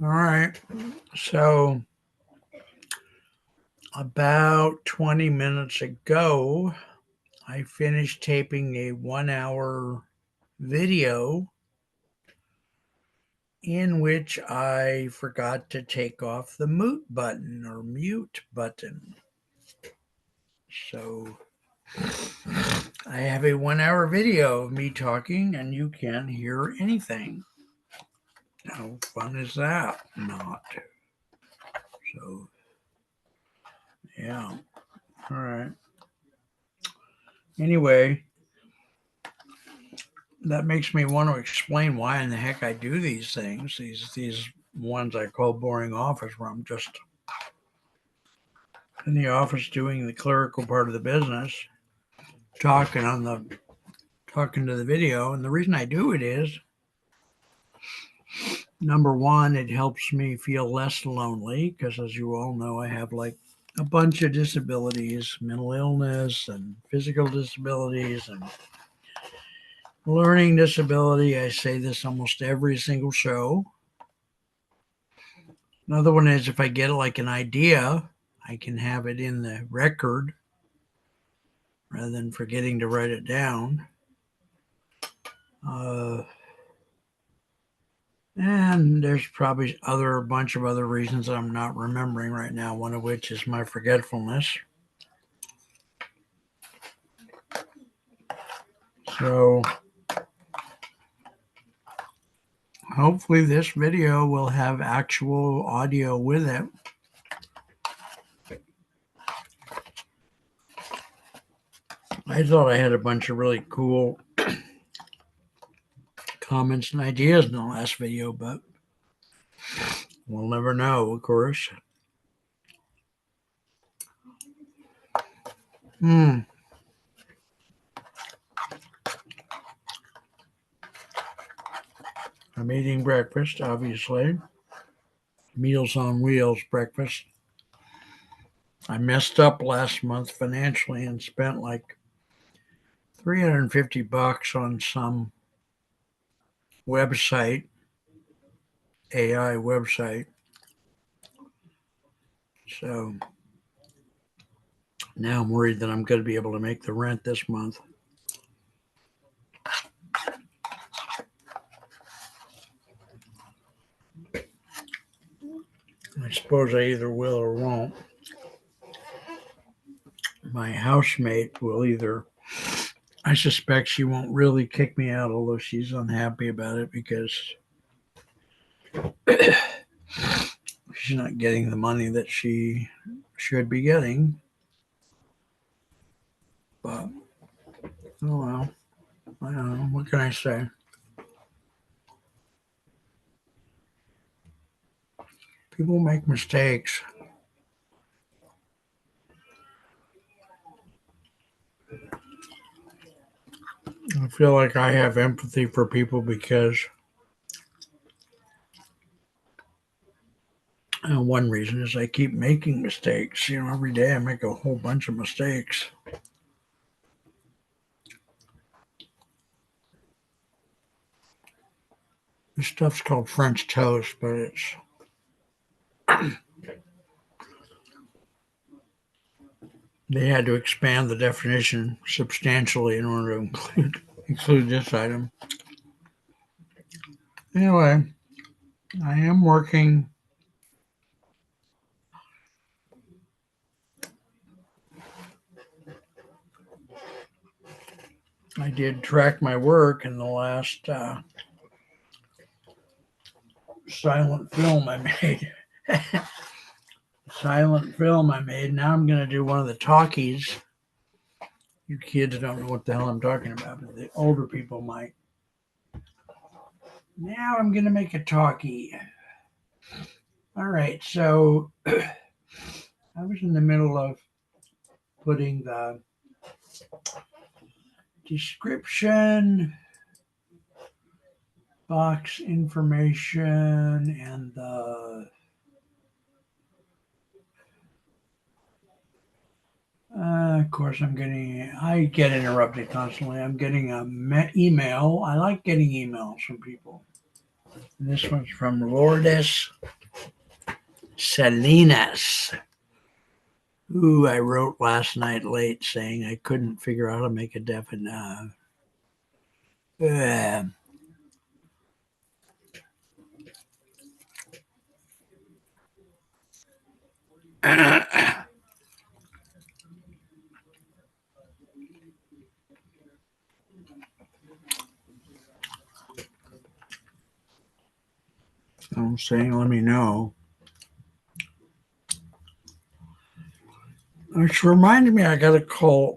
All right. So, about 20 minutes ago, I finished taping a 1 hour video in which I forgot to take off the mute button. So, I have a 1 hour video of me talking, and you can't hear anything. How fun is that? Not. So, yeah. All right. Anyway, that makes me want to explain why in the heck I do these things. These ones I call boring office, where I'm just in the office doing the clerical part of the business, talking on the talking to the video. And the reason I do it is, number one, it helps me feel less lonely because, as you all know, I have like a bunch of disabilities, mental illness and physical disabilities and learning disability. I say this almost every single show. Another one is if I get like an idea, I can have it in the record rather than forgetting to write it down. Uh, and there's probably a bunch of other reasons that I'm not remembering right now. One of which is my forgetfulness. So hopefully this video will have actual audio with it. I thought I had a bunch of really cool comments and ideas in the last video, but we'll never know, of course. Hmm. I'm eating breakfast, obviously. Meals on Wheels breakfast. I messed up last month financially and spent like $350 on some website, AI website. So now I'm worried that I'm going to be able to make the rent this month. I suppose I either will or won't. My housemate will either. I suspect she won't really kick me out, although she's unhappy about it because she's not getting the money that she should be getting. But, oh well. I don't know. What can I say? People make mistakes. I feel like I have empathy for people because one reason is I keep making mistakes. Every day I make a whole bunch of mistakes. This stuff's called French toast, but it's they had to expand the definition substantially in order to include this item. Anyway, I am working. I did track my work in the last silent film I made. Silent film I made. Now I'm going to do one of the talkies. You kids don't know what the hell I'm talking about, but the older people might. Now I'm going to make a talkie. All right, so I was in the middle of putting the description, box information, and the of course, I get interrupted constantly. I'm getting email. I like getting emails from people. This one's from Lourdes Salinas, who I wrote last night late saying I couldn't figure out how to make a definite. I'm saying, let me know. Which reminded me, I got to try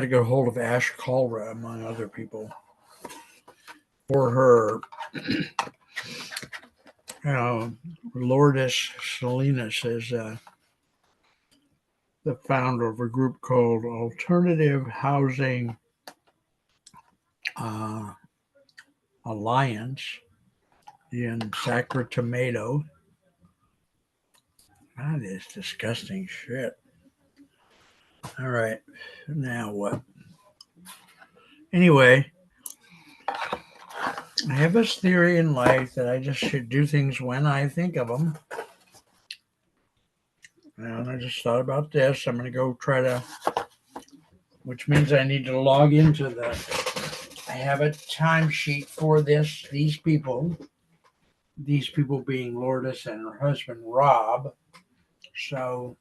to get a hold of Ash Kalra, among other people, for her. Lourdes Salinas is the founder of a group called Alternative Housing Alliance in Sacramento. That is disgusting shit. All right, now what? Anyway, I have this theory in life that I just should do things when I think of them. And I just thought about this. I'm going to go try to, which means I need to log into I have a timesheet for these people being Lourdes and her husband, Rob. So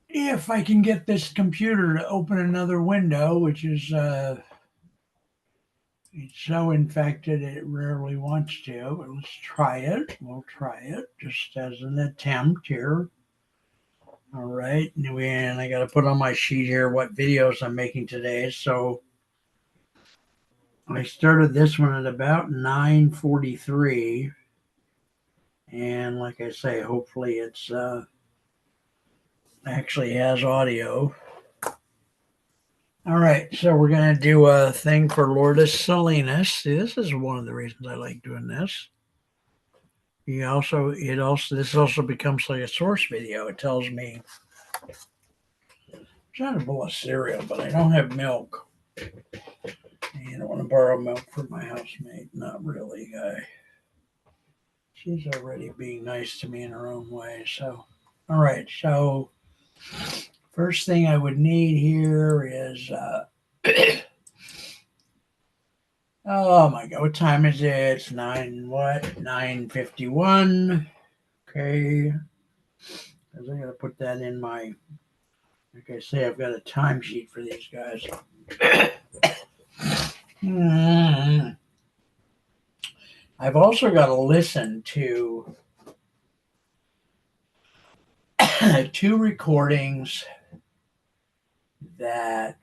if I can get this computer to open another window, which is it's so infected it rarely wants to, but let's try it. We'll try it just as an attempt here. All right, and I got to put on my sheet here what videos I'm making today. So I started this one at about 9:43, and like I say, hopefully it's actually has audio. All right, so we're going to do a thing for Lourdes Salinas. See, this is one of the reasons I like doing this. This also becomes like a source video. It tells me I'm trying to bowl of cereal, but I don't have milk. And I want to borrow milk from my housemate. Not really, guy. She's already being nice to me in her own way. So, all right. So, first thing I would need here is oh my God, what time is it? It's 9:51. Okay. Because I got to put that in my, like I say, I've got a timesheet for these guys. I've also got to listen to 2 recordings that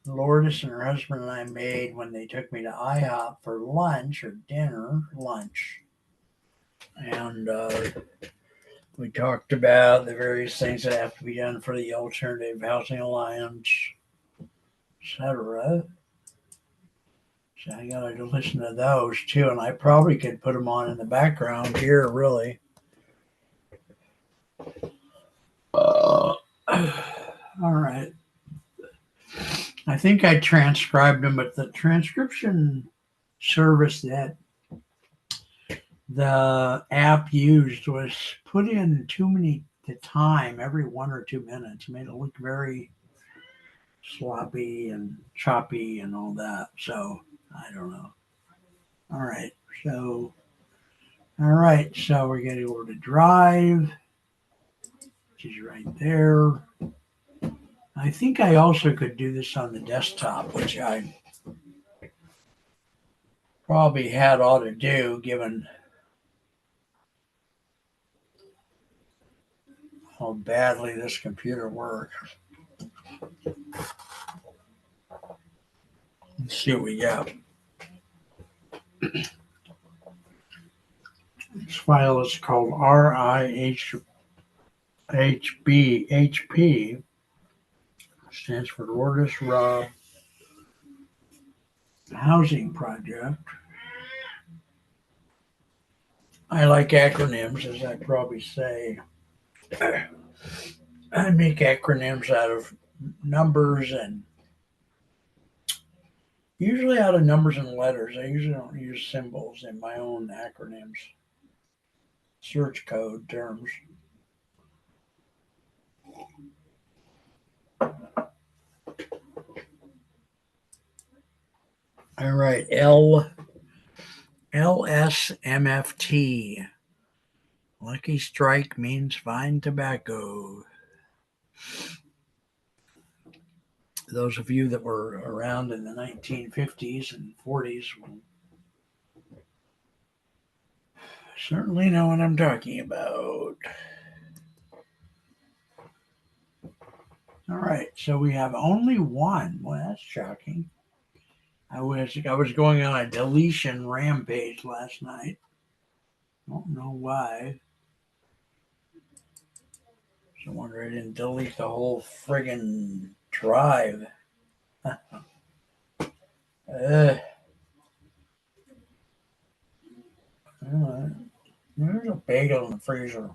Lourdes and her husband and I made when they took me to IHOP for lunch. And we talked about the various things that have to be done for the Alternative Housing Alliance, etc. So I got to listen to those too, and I probably could put them on in the background here, really. All right. I think I transcribed them, but the transcription service that the app used was put in too many time every 1 or 2 minutes. It made it look very sloppy and choppy and all that. So I don't know. All right. So we're going to go to Drive, which is right there. I think I also could do this on the desktop, which I probably ought to do given how badly this computer works. Let's see what we got. This file is called RIHBHP. Stands for Lourdes Rob Housing Project. I like acronyms, as I probably say. I make acronyms out of numbers and Usually out of numbers and letters. I usually don't use symbols in my own acronyms, search code terms. All right, LSMFT. Lucky Strike means fine tobacco. Those of you that were around in the 1950s and 40s will certainly know what I'm talking about. All right, so we have only one. Well, that's shocking. I was going on a deletion rampage last night. Don't know why. No wonder I didn't delete the whole friggin' drive. Ugh. There's a bagel in the freezer.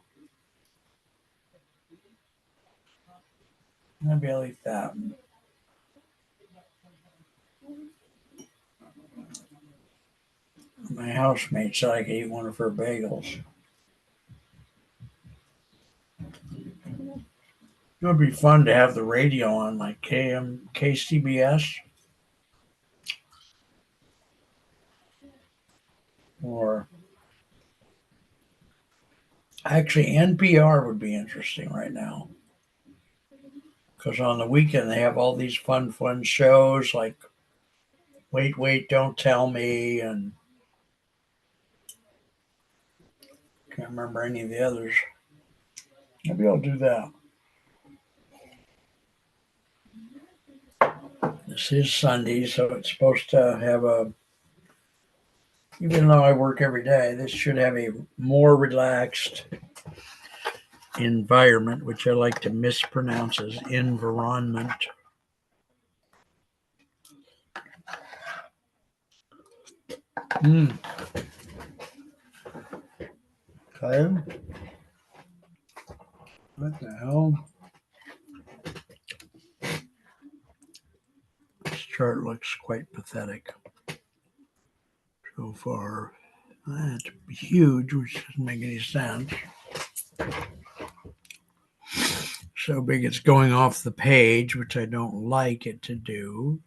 Maybe I'll eat that. My housemate said I could eat one of her bagels. It would be fun to have the radio on, like KCBS, or actually NPR would be interesting right now. Because on the weekend they have all these fun shows like Wait, Wait, Don't Tell Me, and can't remember any of the others. Maybe I'll do that. This is Sunday, so it's supposed to have even though I work every day, this should have a more relaxed environment, which I like to mispronounce as environment. Mm. Okay. What the hell? This chart looks quite pathetic so far. That's huge, which doesn't make any sense. So big it's going off the page, which I don't like it to do.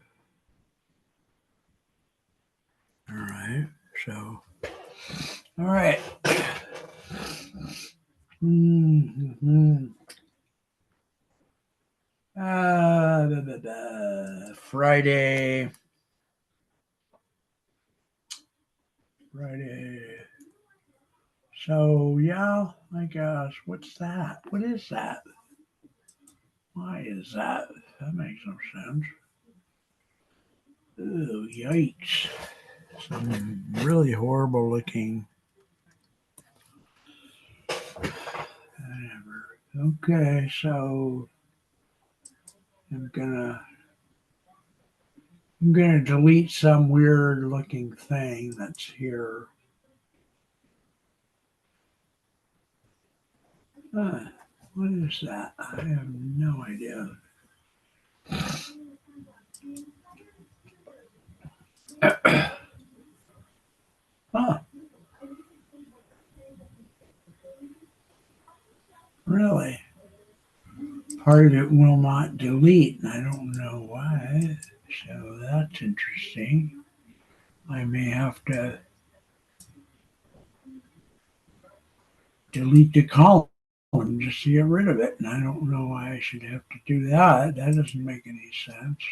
All right. So, all right. Mm-hmm. Friday. So, yeah, I guess. What's that? What is that? Why is that? That makes no sense. Oh, yikes. Some really horrible looking. Whatever. Okay, so I'm gonna delete some weird looking thing that's here. What is that? I have no idea. Huh, really? Part of it will not delete, and I don't know why. So that's interesting. I may have to delete the column just to get rid of it, and I don't know why I should have to do that. That doesn't make any sense.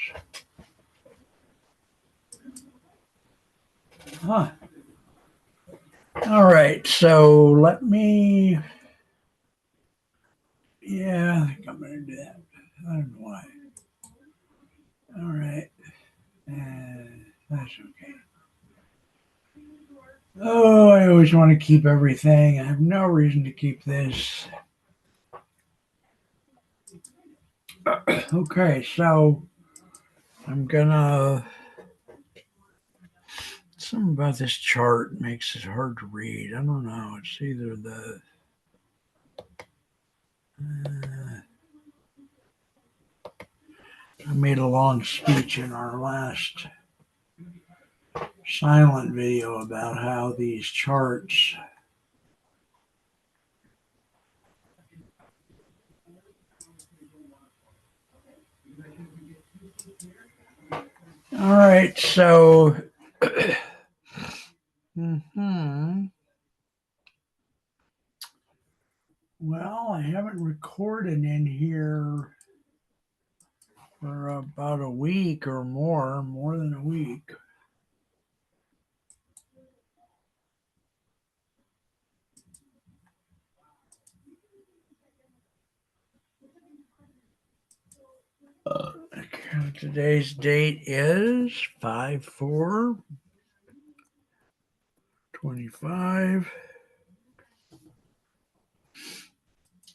Huh. All right, so let me. Yeah, I think I'm going to do that. I don't know why. All right. That's okay. Oh, I always want to keep everything. I have no reason to keep this. Okay, so I'm gonna. Something about this chart makes it hard to read. I don't know. It's either the. I made a long speech in our last silent video about how these charts all right, so well, I haven't recorded in here for about a week or more than a week. Today's date is 5/4/25.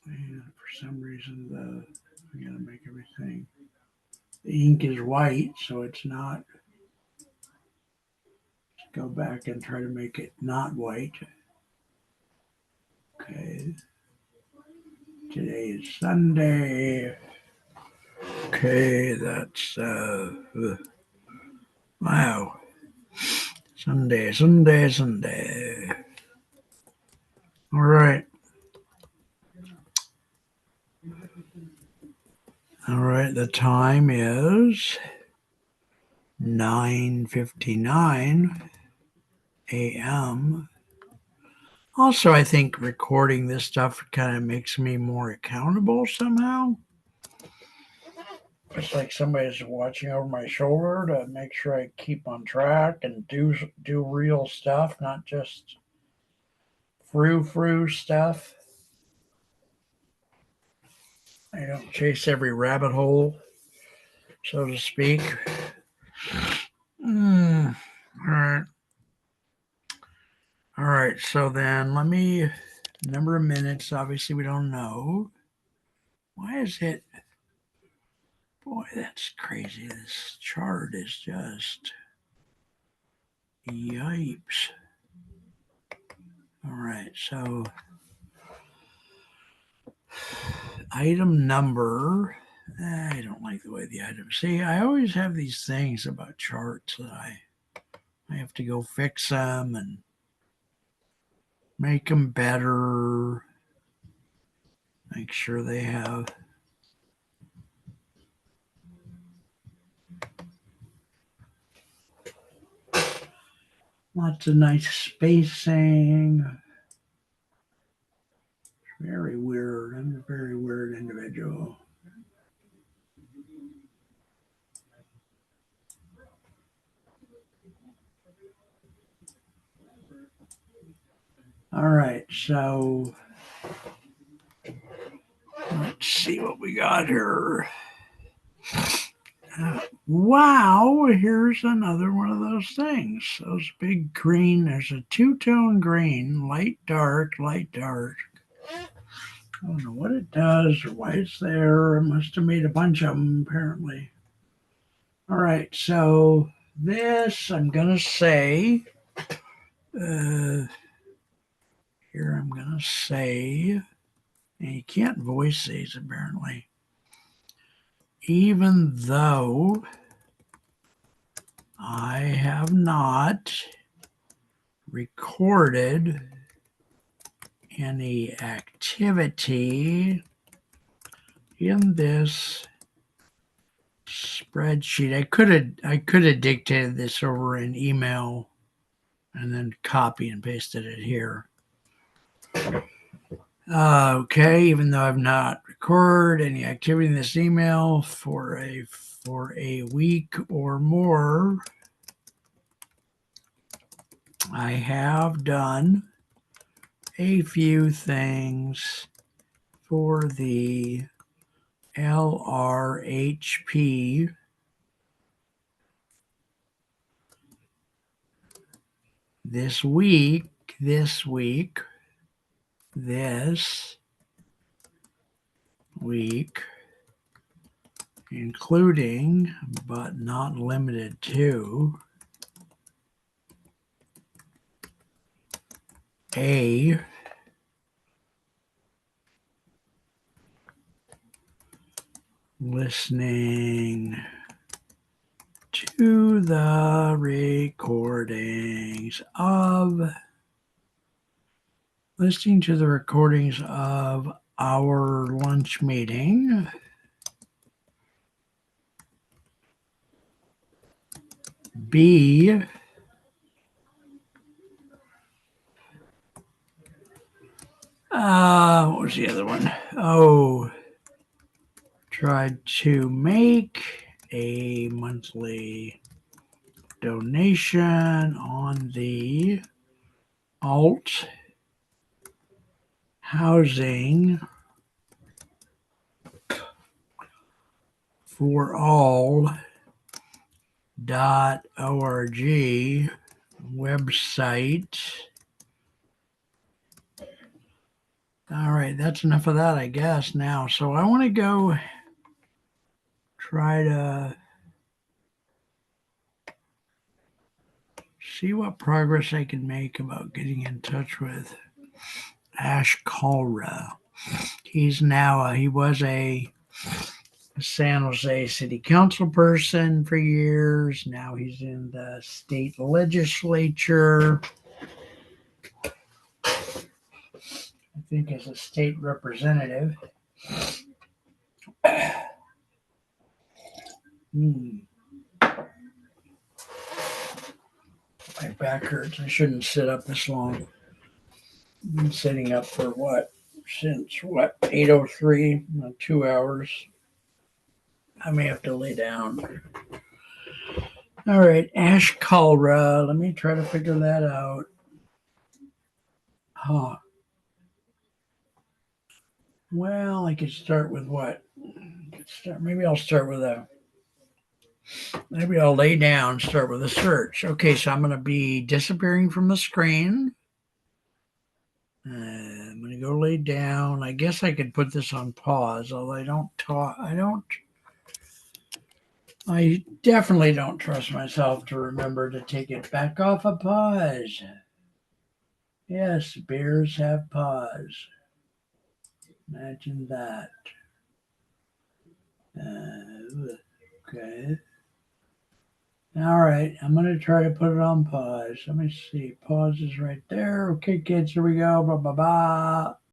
And for some reason, I gotta make everything. The ink is white, so it's not. Let's go back and try to make it not white. Okay. Today is Sunday. Okay, that's wow. Sunday. All right. All right, the time is 9:59 a.m. Also, I think recording this stuff kind of makes me more accountable somehow. It's like somebody's watching over my shoulder to make sure I keep on track and do real stuff, not just frou stuff. I don't chase every rabbit hole, so to speak. All right. All right. So then number of minutes. Obviously, we don't know. Why is it? Boy, that's crazy. This chart is just yipes. All right. So item number. I don't like the way the items. See, I always have these things about charts that I have to go fix them and make them better. Make sure they have lots of nice spacing. Very weird. I'm a very weird individual. All right, so let's see what we got here. Wow, here's another one of those things. Those big green, there's a two-tone green, light, dark, light, dark. I don't know what it does or why it's there. I must have made a bunch of them, apparently. All right, so this, I'm going to say, here I'm going to say, and you can't voice these, apparently. Even though I have not recorded any activity in this spreadsheet. I could have dictated this over an email and then copy and pasted it here. Okay, even though I've not recorded any activity in this email for a week or more, I have done a few things for the LRHP this week, including but not limited to a listening to the recordings of listening to the recordings of our lunch meeting. B, what was the other one? Oh, tried to make a monthly donation on the alt housing for all.org website. All right, that's enough of that, I guess, now. So I want to go try to see what progress I can make about getting in touch with Ash Kalra. He's now, he was a San Jose City Council person for years. Now he's in the state legislature. I think as a state representative. My back hurts. I shouldn't sit up this long. I've been sitting up for what? Since what? 8:03, 2 hours. I may have to lay down. All right, Ash Kalra. Let me try to figure that out. Huh. Well, I could start with what? Maybe I'll start with maybe I'll lay down, start with a search. Okay, so I'm going to be disappearing from the screen. I'm going to go lay down. I guess I could put this on pause, although I definitely don't trust myself to remember to take it back off a pause. Yes, bears have pause. Imagine that. Okay. All right, I'm going to try to put it on pause. Let me see. Pause is right there. Okay, kids, here we go. Blah, blah, blah.